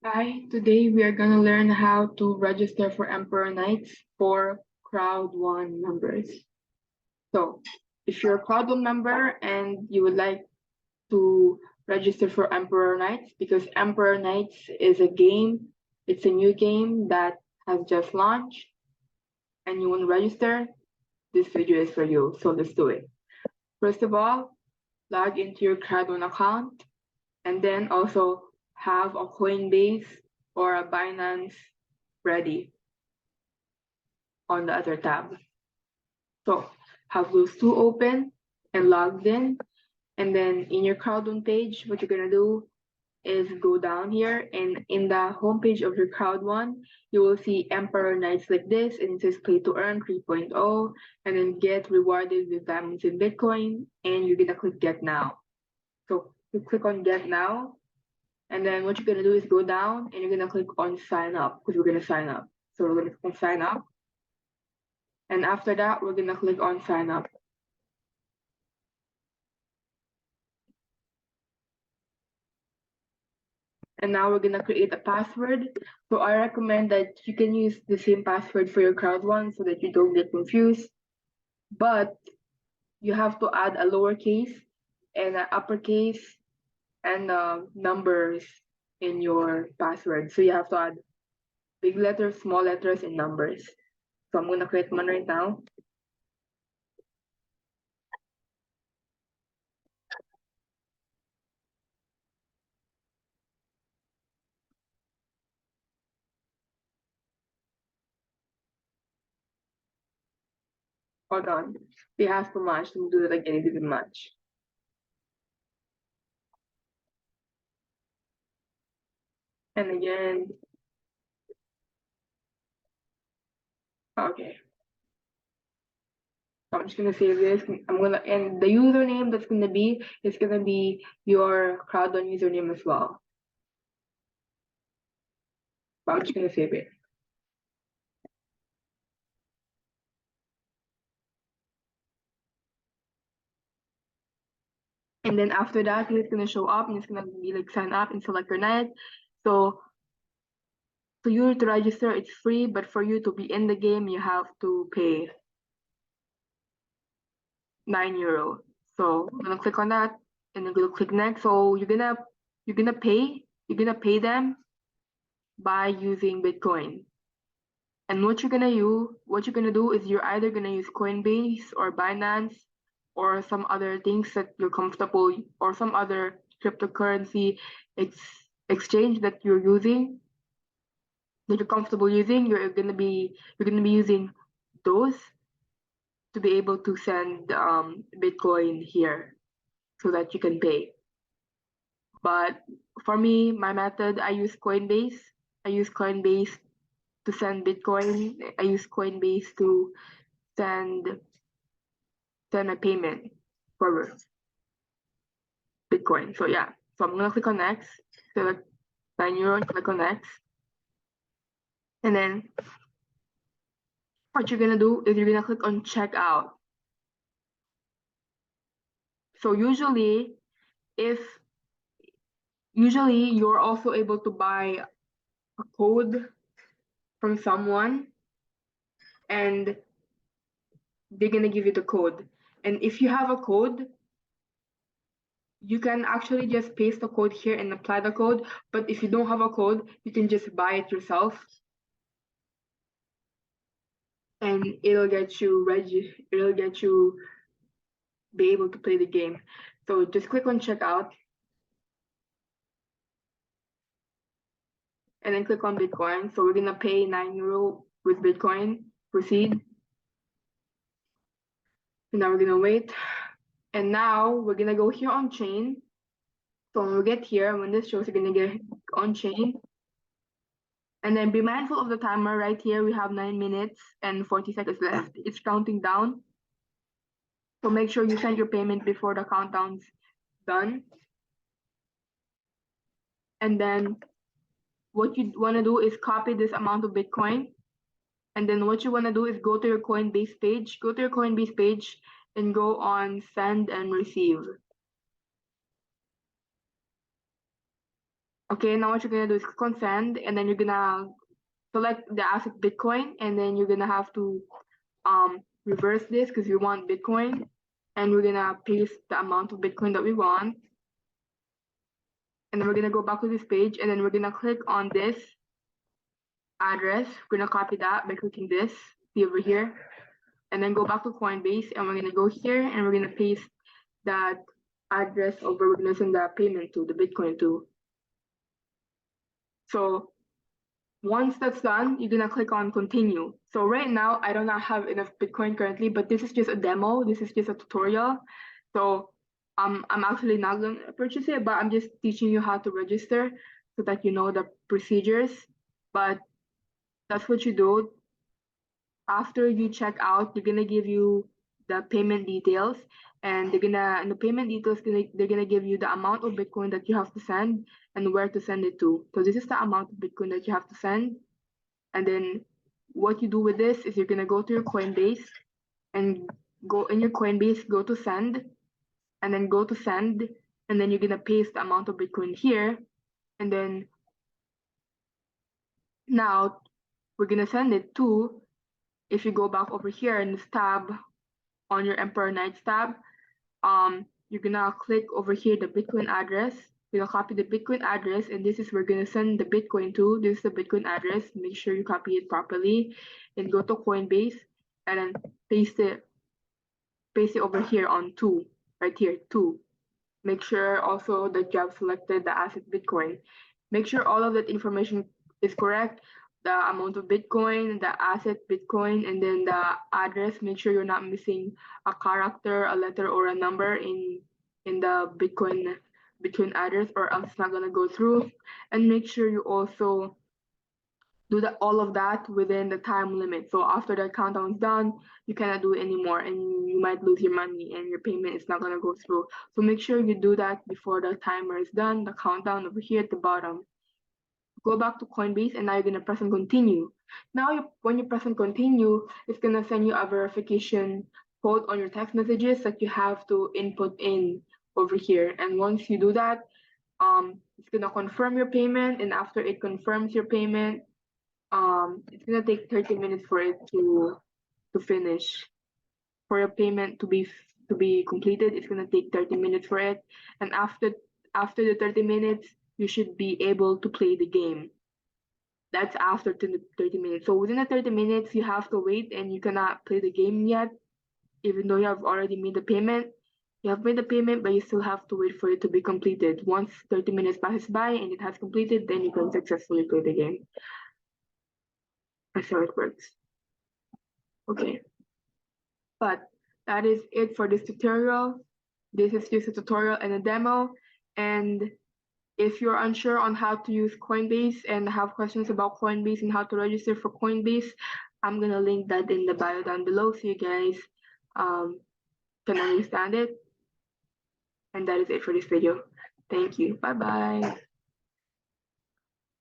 Hi, today we are gonna learn how to register for Emperor Knights for Crowd 1 members. So, if you're a Crowd 1 member and you would like to register for Emperor Knights, because Emperor Knights is a game, it's a new game that has just launched, and you want to register, this video is for you, so let's do it. First of all, log into your Crowd 1 account, and then also have a Coinbase or a Binance ready on the other tab. So have those two open and logged in. And then in your Crowd1 page, what you're gonna do is go down here, and in the homepage of your Crowd1, you will see Emperor Knights like this, and it says play to earn 3.0, and then get rewarded with diamonds in Bitcoin, and you're gonna click get now. So you click on get now, and then what you're gonna do is go down and you're gonna click on sign up, because we're gonna sign up. So we're gonna click on sign up. And after that, we're gonna click on sign up. And now we're gonna create a password. So I recommend that you can use the same password for your Crowd1 so that you don't get confused. But you have to add a lowercase and an uppercase and numbers in your password. So you have to add big letters, small letters, and numbers. So I'm gonna create one right now. Hold on. It has too much. Let me do it again. It didn't match. And again. Okay. So I'm just gonna save this. And the username that's gonna be is gonna be your Crowd1 username as well. But I'm just gonna save it. And then after that, it's gonna show up and it's gonna be like sign up and select your night. So for you to register, it's free, but for you to be in the game, you have to pay €9. So I'm gonna click on that and then gonna click next. So you're gonna pay them by using Bitcoin. And what you're gonna do is you're either gonna use Coinbase or Binance or some other things that you're comfortable, or some other cryptocurrency exchange that you're using, that you're comfortable using. You're gonna be using those to be able to send Bitcoin here so that you can pay. But for me, my method, I use Coinbase. I use Coinbase to send Bitcoin. I use Coinbase to send a payment for Bitcoin. So yeah, so I'm gonna click on next, select €9, click on next, and then what you're gonna do is you're gonna click on checkout. So if usually you're also able to buy a code from someone, and they're gonna give you the code. And if you have a code, you can actually just paste the code here and apply the code. But if you don't have a code, you can just buy it yourself, and it'll get you be able to play the game. So just click on checkout and then click on Bitcoin. So we're gonna pay €9 with Bitcoin. Proceed. And now we're gonna wait. And now we're gonna go here on chain. So when we get here, when this shows, you're gonna get on chain. And then be mindful of the timer right here. We have 9 minutes and 40 seconds left. It's counting down. So make sure you send your payment before the countdown's done. And then what you want to do is copy this amount of Bitcoin. And then what you want to do is go to your Coinbase page. Go to your Coinbase page and go on send and receive. Okay, now what you're gonna do is click on send, and then you're gonna select the asset Bitcoin, and then you're gonna have to reverse this because we want Bitcoin, and we're gonna paste the amount of Bitcoin that we want, and then we're gonna go back to this page, and then we're gonna click on this address. We're gonna copy that by clicking this, see over here, and then go back to Coinbase, and we're gonna go here, and we're gonna paste that address of where we're gonna send the payment to, the Bitcoin to. So once that's done, you're gonna click on continue. So right now, I do not have enough Bitcoin currently, but this is just a demo. This is just a tutorial. So I'm actually not gonna purchase it, but I'm just teaching you how to register so that you know the procedures. But that's what you do. After you check out, they're gonna give you the payment details, and in the payment details, they're gonna give you the amount of Bitcoin that you have to send and where to send it to. So this is the amount of Bitcoin that you have to send. And then what you do with this is you're gonna go to your Coinbase and go in your Coinbase, go to send, and then go to send, and then you're gonna paste the amount of Bitcoin here. And then now we're gonna send it to, if you go back over here in this tab on your Emperor Knights tab, you're gonna click over here the Bitcoin address. You're gonna copy the Bitcoin address, and this is where we're gonna send the Bitcoin to. This is the Bitcoin address. Make sure you copy it properly, and go to Coinbase, and then paste it over here on two, right here, two. Make sure also that you have selected the asset Bitcoin. Make sure all of that information is correct. The amount of Bitcoin, the asset Bitcoin, and then the address. Make sure you're not missing a character, a letter, or a number in the Bitcoin address, or else it's not gonna go through. And make sure you also do all of that within the time limit. So after the countdown is done, you cannot do it anymore, and you might lose your money and your payment is not gonna go through. So make sure you do that before the timer is done, the countdown over here at the bottom. Go back to Coinbase, and now you're gonna press on continue. Now when you press on continue, it's gonna send you a verification code on your text messages that you have to input in over here. And once you do that, it's gonna confirm your payment, and after it confirms your payment, it's gonna take 30 minutes for it to finish. For your payment to be completed, it's gonna take 30 minutes for it. And after the 30 minutes, you should be able to play the game. That's after 30 minutes. So within the 30 minutes, you have to wait, and you cannot play the game yet, even though you have already made the payment. You have made the payment, but you still have to wait for it to be completed. Once 30 minutes passes by and it has completed, then you can successfully play the game. That's how it works. Okay, but that is it for this tutorial. This is just a tutorial and a demo. And if you're unsure on how to use Coinbase and have questions about Coinbase and how to register for Coinbase, I'm gonna link that in the bio down below so you guys can understand it. And that is it for this video. Thank you. Bye bye.